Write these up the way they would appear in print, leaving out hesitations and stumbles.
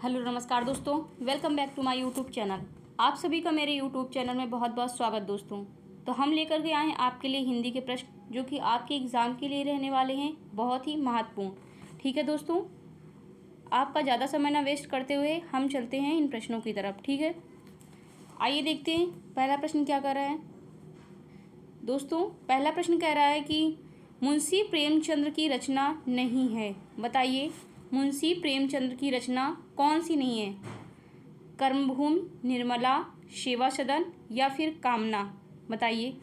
Hello नमस्कार दोस्तों, welcome back to my YouTube channel. आप सभी का मेरे यूट्यूब चैनल में बहुत बहुत स्वागत दोस्तों। तो हम लेकर के आए हैं आपके लिए हिंदी के प्रश्न जो कि आपके एग्ज़ाम के लिए रहने वाले हैं बहुत ही महत्वपूर्ण। ठीक है दोस्तों, आपका ज़्यादा समय ना वेस्ट करते हुए हम चलते हैं इन प्रश्नों की तरफ। ठीक है, आइए देखते हैं पहला प्रश्न क्या कर रहा है। दोस्तों पहला प्रश्न कह रहा है कि मुंशी प्रेमचंद्र की रचना नहीं है। बताइए मुंशी प्रेमचंद्र की रचना कौन सी नहीं है? कर्मभूमि, निर्मला, सेवा सदन या फिर कामना? बताइए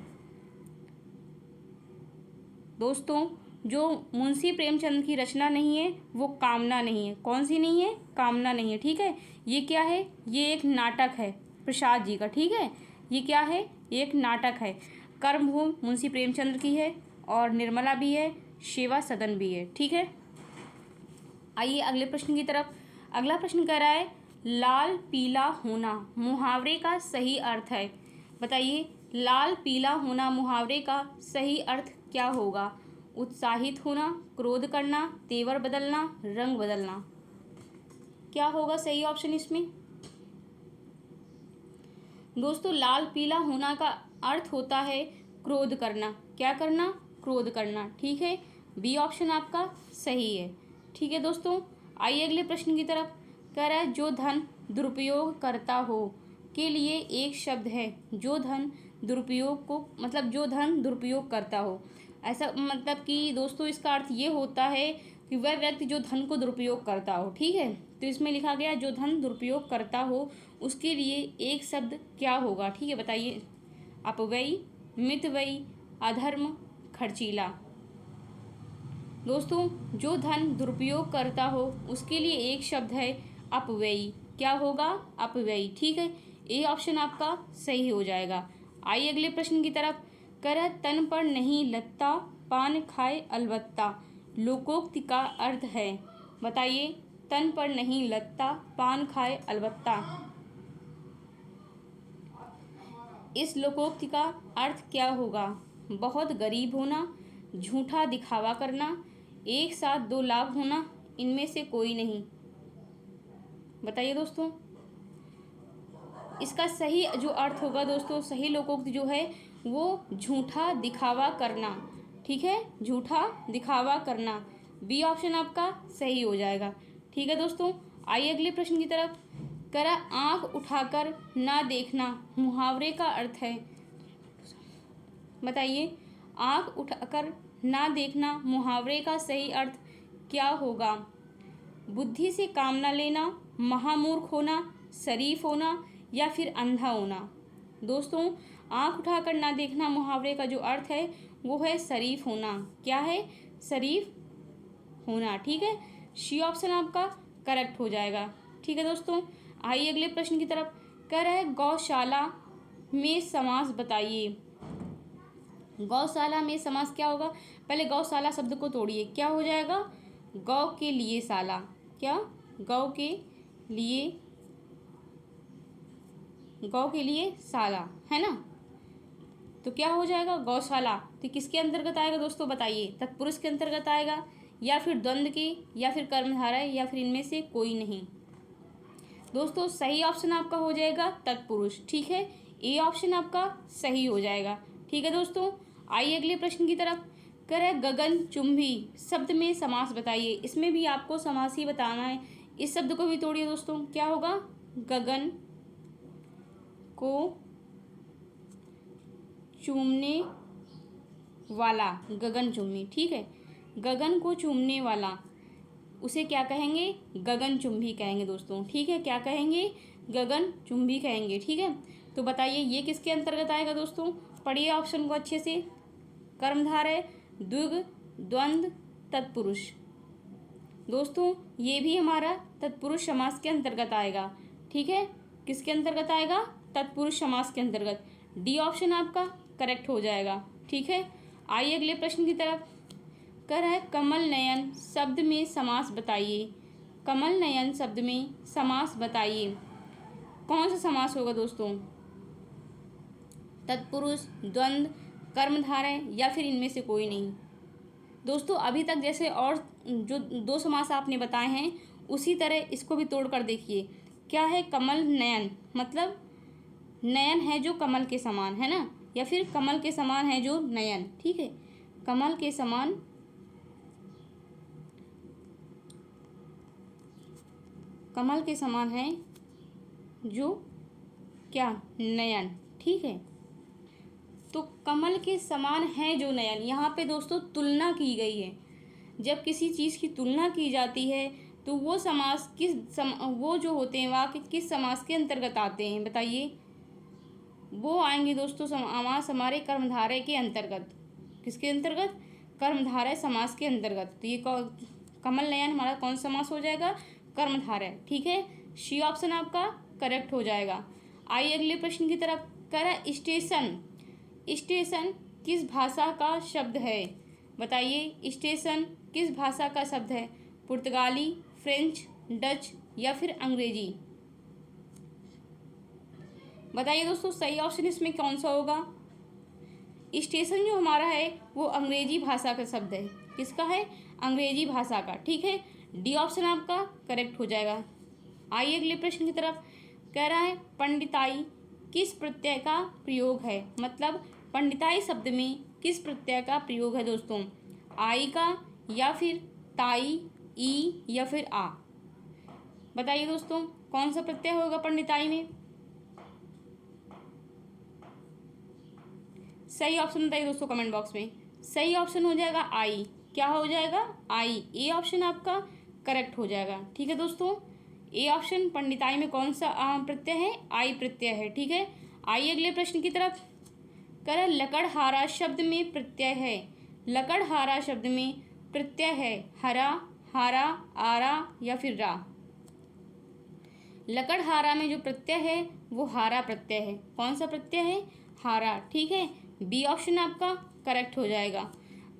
दोस्तों, जो मुंशी प्रेमचंद्र की रचना नहीं है वो कामना नहीं है। कौन सी नहीं है? कामना नहीं है। ठीक है, ये क्या है? ये एक नाटक है प्रसाद जी का। ठीक है, ये क्या है? ये एक नाटक है। कर्मभूमि मुंशी प्रेमचंद्र की है और निर्मला भी है, सेवा सदन भी है। ठीक है, आइए अगले प्रश्न की तरफ। अगला प्रश्न कह रहा है लाल पीला होना मुहावरे का सही अर्थ है। बताइए लाल पीला होना मुहावरे का सही अर्थ क्या होगा? उत्साहित होना, क्रोध करना, तेवर बदलना, रंग बदलना। क्या होगा सही ऑप्शन इसमें? दोस्तों लाल पीला होना का अर्थ होता है क्रोध करना। क्या करना? क्रोध करना। ठीक है, बी ऑप्शन आपका सही है। ठीक है दोस्तों, आइए अगले प्रश्न की तरफ। कह रहा है जो धन दुरुपयोग करता हो के लिए एक शब्द है। जो धन दुरुपयोग को मतलब जो धन दुरुपयोग करता हो, ऐसा मतलब कि दोस्तों इसका अर्थ ये होता है कि वह व्यक्ति जो धन को दुरुपयोग करता हो। ठीक है, तो इसमें लिखा गया जो धन दुरुपयोग करता हो उसके लिए एक शब्द क्या होगा? ठीक है, बताइए। अपव्ययी, मितव्ययी, अधर्म, खर्चीला। दोस्तों जो धन दुरुपयोग करता हो उसके लिए एक शब्द है अपव्ययी। क्या होगा? अपव्ययी। ठीक है, ए ऑप्शन आपका सही हो जाएगा। आइए अगले प्रश्न की तरफ। कर तन पर नहीं लगता, पान खाए अलबत्ता, लोकोक्ति का अर्थ है। बताइए तन पर नहीं लगता, पान खाए अलबत्ता, इस लोकोक्ति का अर्थ क्या होगा? बहुत गरीब होना, झूठा दिखावा करना, एक साथ दो लाभ होना, इनमें से कोई नहीं। बताइए दोस्तों, इसका सही जो अर्थ होगा दोस्तों, सही लोकोक्ति जो है वो झूठा दिखावा करना। ठीक है, झूठा दिखावा करना। बी ऑप्शन आपका सही हो जाएगा। ठीक है दोस्तों, आइए अगले प्रश्न की तरफ। करा आंख उठाकर ना देखना मुहावरे का अर्थ है। बताइए आंख उठाकर ना देखना मुहावरे का सही अर्थ क्या होगा? बुद्धि से काम ना लेना, महामूर्ख होना, शरीफ होना या फिर अंधा होना। दोस्तों आंख उठाकर ना देखना मुहावरे का जो अर्थ है वो है शरीफ होना। क्या है? शरीफ होना। ठीक है, सी ऑप्शन आपका करेक्ट हो जाएगा। ठीक है दोस्तों, आइए अगले प्रश्न की तरफ। कह रहा है गौशाला में समास बताइए। गौशाला में समास क्या होगा? पहले गौशाला शब्द को तोड़िए, क्या हो जाएगा? गौ के लिए शाला। क्या? गौ के लिए, गौ के लिए शाला, है ना? तो क्या हो जाएगा? गौशाला। तो किसके अंतर्गत आएगा दोस्तों? बताइए, तत्पुरुष के अंतर्गत आएगा या फिर द्वंद्व के या फिर कर्मधारय या फिर इनमें से कोई नहीं। दोस्तों सही ऑप्शन आपका हो जाएगा तत्पुरुष। ठीक है, ए ऑप्शन आपका सही हो जाएगा। ठीक है दोस्तों, आइए अगले प्रश्न की तरफ। कर है गगन चुंबी शब्द में समास बताइए। इसमें भी आपको समास ही बताना है। इस शब्द को भी तोड़िए दोस्तों, क्या होगा? गगन को चूमने वाला, गगन चुम्बी। ठीक है, गगन को चूमने वाला उसे क्या कहेंगे? गगन चुंबी कहेंगे दोस्तों। ठीक है, क्या कहेंगे? गगन चुंबी कहेंगे। ठीक है, तो बताइए ये किसके अंतर्गत आएगा दोस्तों? पढ़िए ऑप्शन को अच्छे से। कर्मधारय, द्विगु, द्वंद्व, तत्पुरुष। दोस्तों ये भी हमारा तत्पुरुष समास के अंतर्गत आएगा। ठीक है, किसके अंतर्गत आएगा? तत्पुरुष समास के अंतर्गत। डी ऑप्शन आपका करेक्ट हो जाएगा। ठीक है, आइए अगले प्रश्न की तरफ। कर है कमल नयन शब्द में समास बताइए। कमल नयन शब्द में समास बताइए। कौन सा समास होगा दोस्तों? तत्पुरुष, द्वंद्व, कर्मधारय या फिर इनमें से कोई नहीं। दोस्तों अभी तक जैसे और जो दो समास आपने बताए हैं उसी तरह इसको भी तोड़ कर देखिए, क्या है कमल नयन, मतलब नयन है जो कमल के समान, है ना, या फिर कमल के समान है जो नयन, ठीक है, कमल के समान, कमल के समान है जो क्या, नयन, ठीक है। तो कमल के समान है जो नयन, यहाँ पे दोस्तों तुलना की गई है। जब किसी चीज़ की तुलना की जाती है तो वो समास वो जो होते हैं वाक्य किस समास के अंतर्गत आते हैं बताइए। वो आएंगे दोस्तों समास हमारे कर्मधारय के अंतर्गत। किसके अंतर्गत, कर्मधारय समास के अंतर्गत। तो ये कमल नयन हमारा कौन समास हो जाएगा, कर्मधारय, ठीक है। सी ऑप्शन आपका करेक्ट हो जाएगा। आइए अगले प्रश्न की तरफ। कह रहा है स्टेशन, स्टेशन किस भाषा का शब्द है बताइए। स्टेशन किस भाषा का शब्द है, पुर्तगाली, फ्रेंच, डच या फिर अंग्रेजी। बताइए दोस्तों सही ऑप्शन इसमें कौन सा होगा। स्टेशन जो हमारा है वो अंग्रेजी भाषा का शब्द है। किसका है, अंग्रेजी भाषा का, ठीक है। डी ऑप्शन आपका करेक्ट हो जाएगा। आइए अगले प्रश्न की तरफ। कह रहा है पंडिताई किस प्रत्यय का प्रयोग है, मतलब पंडिताई शब्द में किस प्रत्यय का प्रयोग है दोस्तों, आई का या फिर ताई, ई या फिर आ। बताइए दोस्तों कौन सा प्रत्यय होगा पंडिताई में। सही ऑप्शन बताइए दोस्तों कमेंट बॉक्स में। सही ऑप्शन हो जाएगा आई। क्या हो जाएगा, आई। ए ऑप्शन आपका करेक्ट हो जाएगा, ठीक है दोस्तों। ए ऑप्शन पंडिताई में कौन सा प्रत्यय है, आई प्रत्यय है, ठीक है। आइए अगले प्रश्न की तरफ। कर लकड़हारा शब्द में प्रत्यय है, लकड़हारा शब्द में प्रत्यय है हरा, हारा, आरा या फिर रा। लकड़हारा में जो प्रत्यय है वो हारा प्रत्यय है। कौन सा प्रत्यय है, हारा, ठीक है। बी ऑप्शन आपका करेक्ट हो जाएगा।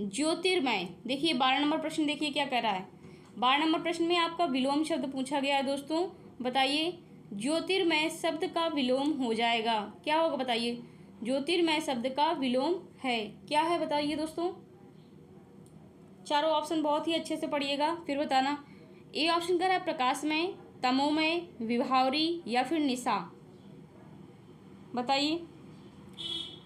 ज्योतिर्मय, देखिए 12 नंबर प्रश्न देखिए क्या कह रहा है। 12 नंबर प्रश्न में आपका विलोम शब्द पूछा गया है दोस्तों। बताइए ज्योतिर्मय शब्द का विलोम हो जाएगा, क्या होगा बताइए। ज्योतिर्मय शब्द का विलोम है, क्या है बताइए दोस्तों। चारों ऑप्शन बहुत ही अच्छे से पढ़िएगा फिर बताना। ए ऑप्शन कह रहा है प्रकाशमय, तमोमय, विभावरी या फिर निशा। बताइए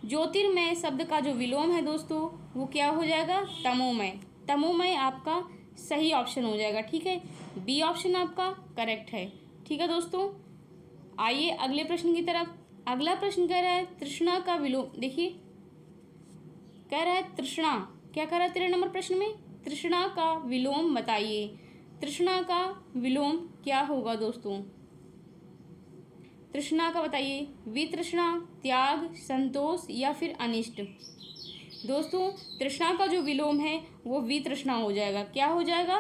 ज्योतिर्मय शब्द का जो विलोम है दोस्तों वो क्या हो जाएगा, तमोमय। तमोमय आपका सही ऑप्शन हो जाएगा, ठीक है। बी ऑप्शन आपका करेक्ट है, ठीक है दोस्तों। आइए अगले प्रश्न की तरफ। अगला प्रश्न कह रहा है तृष्णा का विलोम। देखिए कह रहा है तृष्णा, क्या कह रहा है 13 नंबर प्रश्न में, तृष्णा का विलोम बताइए। तृष्णा का विलोम क्या होगा दोस्तों, तृष्णा का बताइए। वितृष्णा, त्याग, संतोष या फिर अनिष्ट। दोस्तों तृष्णा का जो विलोम है वो वितृष्णा हो जाएगा, क्या हो जाएगा,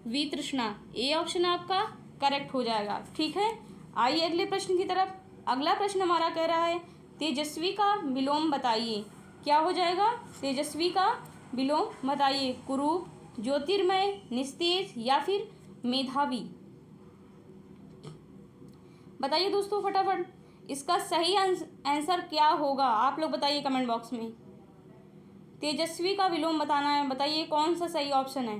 वितृष्णा। ए ऑप्शन आपका करेक्ट हो जाएगा, ठीक है। आइए अगले प्रश्न की तरफ। अगला प्रश्न हमारा कह रहा है तेजस्वी का विलोम बताइए, क्या हो जाएगा, तेजस्वी का विलोम बताइए। कुरूप, ज्योतिर्मय, निस्तेज या फिर मेधावी। बताइए दोस्तों फटाफट इसका सही आंसर क्या होगा, आप लोग बताइए कमेंट बॉक्स में। तेजस्वी का विलोम बताना है, बताइए कौन सा सही ऑप्शन है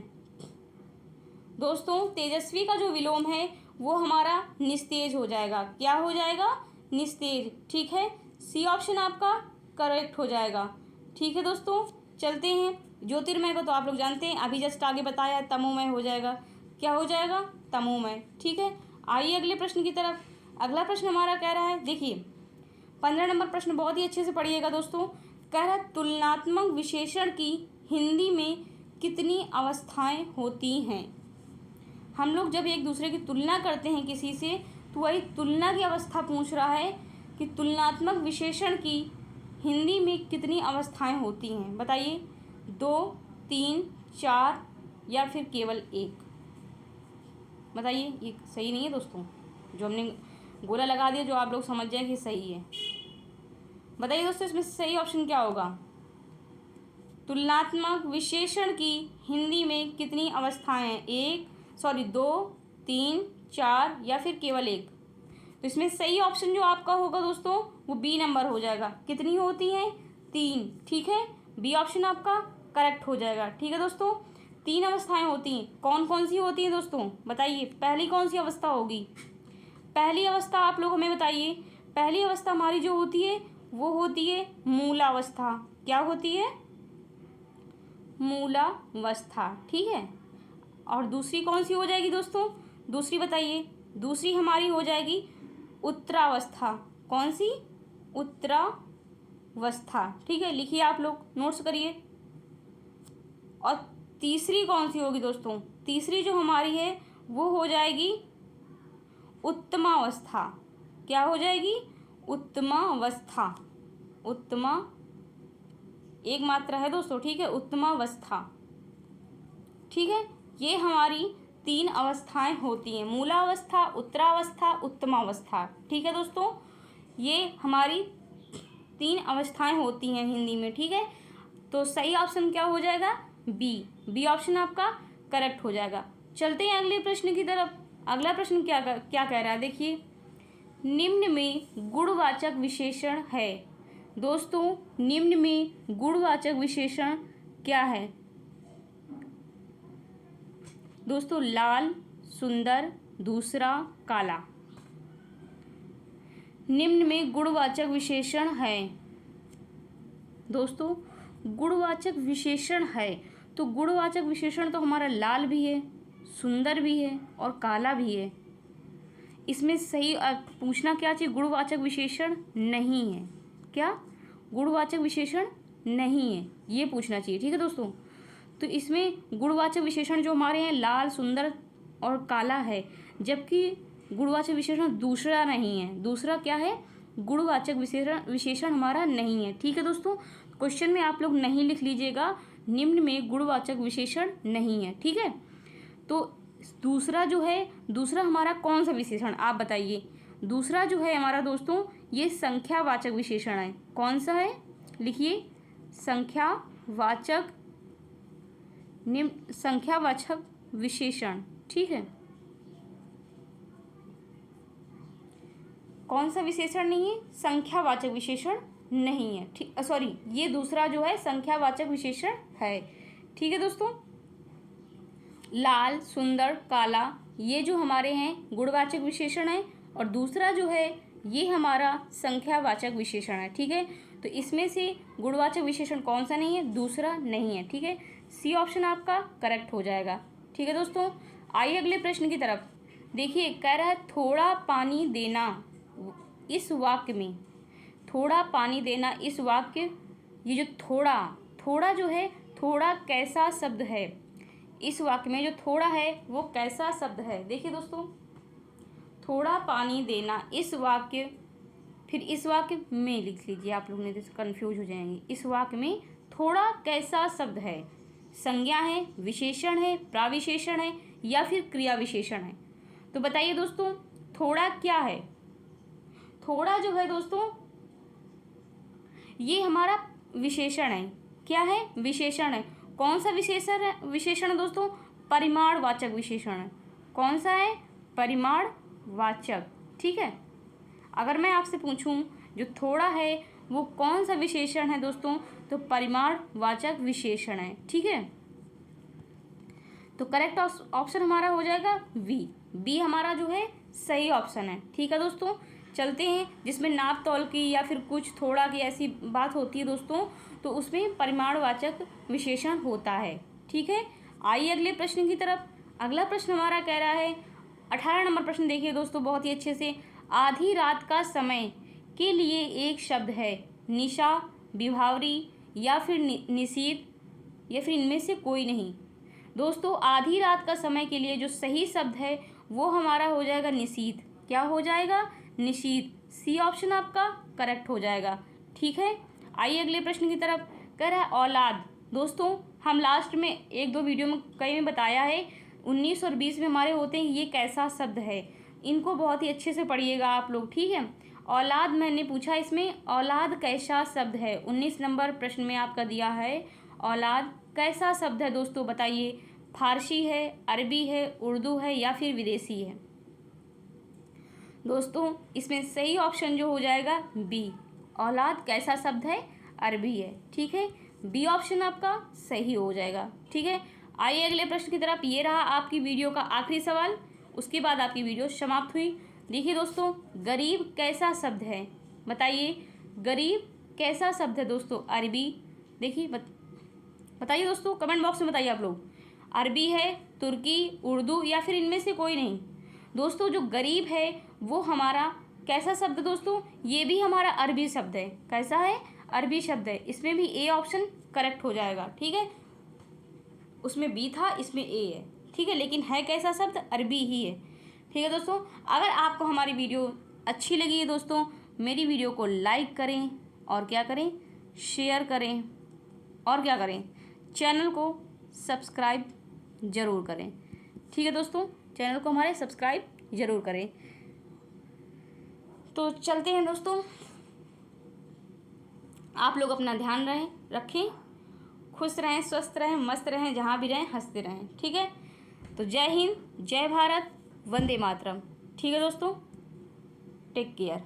दोस्तों। तेजस्वी का जो विलोम है वो हमारा निस्तेज हो जाएगा, क्या हो जाएगा, निस्तेज, ठीक है। सी ऑप्शन आपका करेक्ट हो जाएगा, ठीक है दोस्तों। चलते हैं ज्योतिर्मय को तो आप लोग जानते हैं, अभी जस्ट आगे बताया तमोमय हो जाएगा, क्या हो जाएगा, तमोमय, ठीक है। आइए अगले प्रश्न की तरफ। अगला प्रश्न हमारा कह रहा है, देखिए 15 नंबर प्रश्न बहुत ही अच्छे से पढ़िएगा दोस्तों। कह रहा है तुलनात्मक विशेषण की हिंदी में कितनी अवस्थाएं होती हैं। हम लोग जब एक दूसरे की तुलना करते हैं किसी से तो वही तुलना की अवस्था पूछ रहा है कि तुलनात्मक विशेषण की हिंदी में कितनी अवस्थाएं होती हैं। बताइए 2, 3, 4 या फिर केवल 1। बताइए ये सही नहीं है दोस्तों, जो हमने गोला लगा दिया जो आप लोग समझ जाए कि सही है। बताइए दोस्तों इसमें सही ऑप्शन क्या होगा। तुलनात्मक विशेषण की हिंदी में कितनी अवस्थाएं हैं, 2, 3, 4 या फिर केवल 1। तो इसमें सही ऑप्शन जो आपका होगा दोस्तों वो बी नंबर हो जाएगा। कितनी होती हैं, 3, ठीक है। बी ऑप्शन आपका करेक्ट हो जाएगा, ठीक है दोस्तों। 3 अवस्थाएं होती हैं, कौन कौन सी होती हैं दोस्तों बताइए। पहली कौन सी अवस्था होगी? पहली अवस्था आप लोग हमें बताइए। पहली अवस्था हमारी जो होती है वो होती है मूलावस्था। क्या होती है? मूलावस्था, ठीक है। और दूसरी कौन सी हो जाएगी दोस्तों? दूसरी बताइए। दूसरी हमारी हो जाएगी उत्तरावस्था। कौन सी? उत्तरावस्था, ठीक है। लिखिए आप लोग, नोट्स करिए। और तीसरी कौन सी होगी दोस्तों? तीसरी जो हमारी है वो हो जाएगी उत्तमावस्था। क्या हो जाएगी? उत्तमावस्था। उत्तमा एक मात्रा है दोस्तों, ठीक है, उत्तमावस्था, ठीक है। ये हमारी 3 अवस्थाएं होती हैं, मूलावस्था, उत्तरावस्था, उत्तमावस्था, ठीक है दोस्तों। ये हमारी 3 अवस्थाएं होती हैं हिंदी में, ठीक है। तो सही ऑप्शन क्या हो जाएगा? बी ऑप्शन आपका करेक्ट हो जाएगा। चलते हैं अगले प्रश्न की तरफ। अगला प्रश्न क्या कह रहा है देखिए। निम्न में गुणवाचक विशेषण है। दोस्तों निम्न में गुणवाचक विशेषण क्या है? दोस्तों लाल, सुंदर, दूसरा काला। निम्न में गुणवाचक विशेषण है। दोस्तों गुणवाचक विशेषण है, तो गुणवाचक विशेषण तो हमारा लाल भी है, सुंदर भी है और काला भी है। इसमें सही पूछना क्या चाहिए? गुणवाचक विशेषण नहीं है। क्या? गुणवाचक विशेषण नहीं है, ये पूछना चाहिए, ठीक है दोस्तों। तो इसमें गुणवाचक विशेषण जो हमारे हैं लाल, सुंदर और काला है, जबकि गुणवाचक विशेषण दूसरा नहीं है। दूसरा क्या है? गुणवाचक विशेषण हमारा नहीं है, ठीक है दोस्तों। क्वेश्चन में आप लोग नहीं लिख लीजिएगा निम्न में गुणवाचक विशेषण नहीं है, ठीक है। तो दूसरा जो है, दूसरा हमारा कौन सा विशेषण आप बताइए। दूसरा जो है हमारा दोस्तों ये संख्यावाचक विशेषण है। कौन सा है? लिखिए, संख्यावाचक संख्यावाचक विशेषण, ठीक है। कौन सा विशेषण नहीं है? संख्यावाचक विशेषण नहीं है, ठीक, सॉरी, ये दूसरा जो है संख्यावाचक विशेषण है, ठीक है दोस्तों। लाल, सुंदर, काला ये जो हमारे हैं गुणवाचक विशेषण है, और दूसरा जो है ये हमारा संख्यावाचक विशेषण है, ठीक है। तो इसमें से गुणवाचक विशेषण कौन सा नहीं है? दूसरा नहीं है, ठीक है। सी ऑप्शन आपका करेक्ट हो जाएगा, ठीक है दोस्तों। आइए अगले प्रश्न की तरफ। देखिए कह रहा है थोड़ा पानी देना इस वाक्य में। थोड़ा पानी देना इस वाक्य, ये जो थोड़ा जो है, थोड़ा कैसा शब्द है? इस वाक्य में जो थोड़ा है वो कैसा शब्द है? देखिए दोस्तों, थोड़ा पानी देना इस वाक्य, फिर इस वाक्य में लिख लीजिए, आप लोग नहीं तो कन्फ्यूज हो जाएंगे। इस वाक्य में थोड़ा कैसा शब्द है? संज्ञा है, विशेषण है, प्राविशेषण है या फिर क्रिया विशेषण है? तो बताइए दोस्तों थोड़ा क्या है? थोड़ा जो है दोस्तों ये हमारा विशेषण है। क्या है? विशेषण है। कौन सा विशेषण है दोस्तों? परिमाणवाचक विशेषण है। कौन सा है? परिमाणवाचक, ठीक है। अगर मैं आपसे पूछूं जो थोड़ा है वो कौन सा विशेषण है दोस्तों, तो परिमाणवाचक विशेषण है, ठीक है। तो करेक्ट ऑप्शन हमारा हो जाएगा बी हमारा जो है सही ऑप्शन है, ठीक है दोस्तों। चलते हैं जिसमें नाप तौल की या फिर कुछ थोड़ा की ऐसी बात होती है दोस्तों, तो उसमें परिमाणवाचक विशेषण होता है, ठीक है। आइए अगले प्रश्न की तरफ। अगला प्रश्न हमारा कह रहा है 18 नंबर प्रश्न, देखिए दोस्तों बहुत ही अच्छे से। आधी रात का समय के लिए एक शब्द है, निशा, विभावरी या फिर निशीथ या फिर इनमें से कोई नहीं। दोस्तों आधी रात का समय के लिए जो सही शब्द है वो हमारा हो जाएगा निशीथ। क्या हो जाएगा? निशीथ। सी ऑप्शन आपका करेक्ट हो जाएगा, ठीक है। आइए अगले प्रश्न की तरफ। कह रहा है औलाद। दोस्तों हम लास्ट में 1-2 वीडियो में कई में बताया है 19 और 20 में हमारे होते हैं ये कैसा शब्द है, इनको बहुत ही अच्छे से पढ़िएगा आप लोग, ठीक है। औलाद मैंने पूछा, इसमें औलाद कैसा शब्द है? 19 नंबर प्रश्न में आपका दिया है औलाद कैसा शब्द है दोस्तों बताइए। फारसी है, अरबी है, उर्दू है या फिर विदेशी है? दोस्तों इसमें सही ऑप्शन जो हो जाएगा बी, औलाद कैसा शब्द है? अरबी है, ठीक है। बी ऑप्शन आपका सही हो जाएगा, ठीक है। आइए अगले प्रश्न की तरफ। ये रहा आपकी वीडियो का आखिरी सवाल, उसके बाद आपकी वीडियो समाप्त हुई। देखिए दोस्तों, गरीब कैसा शब्द है? बताइए, गरीब कैसा शब्द है दोस्तों? अरबी। देखिए बताइए दोस्तों, कमेंट बॉक्स में बताइए आप लोग। अरबी है, तुर्की, उर्दू या फिर इनमें से कोई नहीं? दोस्तों जो गरीब है वो हमारा कैसा शब्द है दोस्तों? ये भी हमारा अरबी शब्द है। कैसा है? अरबी शब्द है। इसमें भी ए ऑप्शन करेक्ट हो जाएगा, ठीक है। उसमें बी था, इसमें ए है, ठीक है। लेकिन है कैसा शब्द? अरबी ही है, ठीक है दोस्तों। अगर आपको हमारी वीडियो अच्छी लगी है दोस्तों, मेरी वीडियो को लाइक करें और क्या करें? शेयर करें और क्या करें? चैनल को सब्सक्राइब ज़रूर करें, ठीक है दोस्तों। चैनल को हमारे सब्सक्राइब ज़रूर करें। तो चलते हैं दोस्तों, आप लोग अपना ध्यान रखें, खुश रहें, स्वस्थ रहें, मस्त रहें, जहाँ भी रहें हंसते रहें, ठीक है। तो जय हिंद, जय भारत, वंदे मातरम, ठीक है दोस्तों। Take care.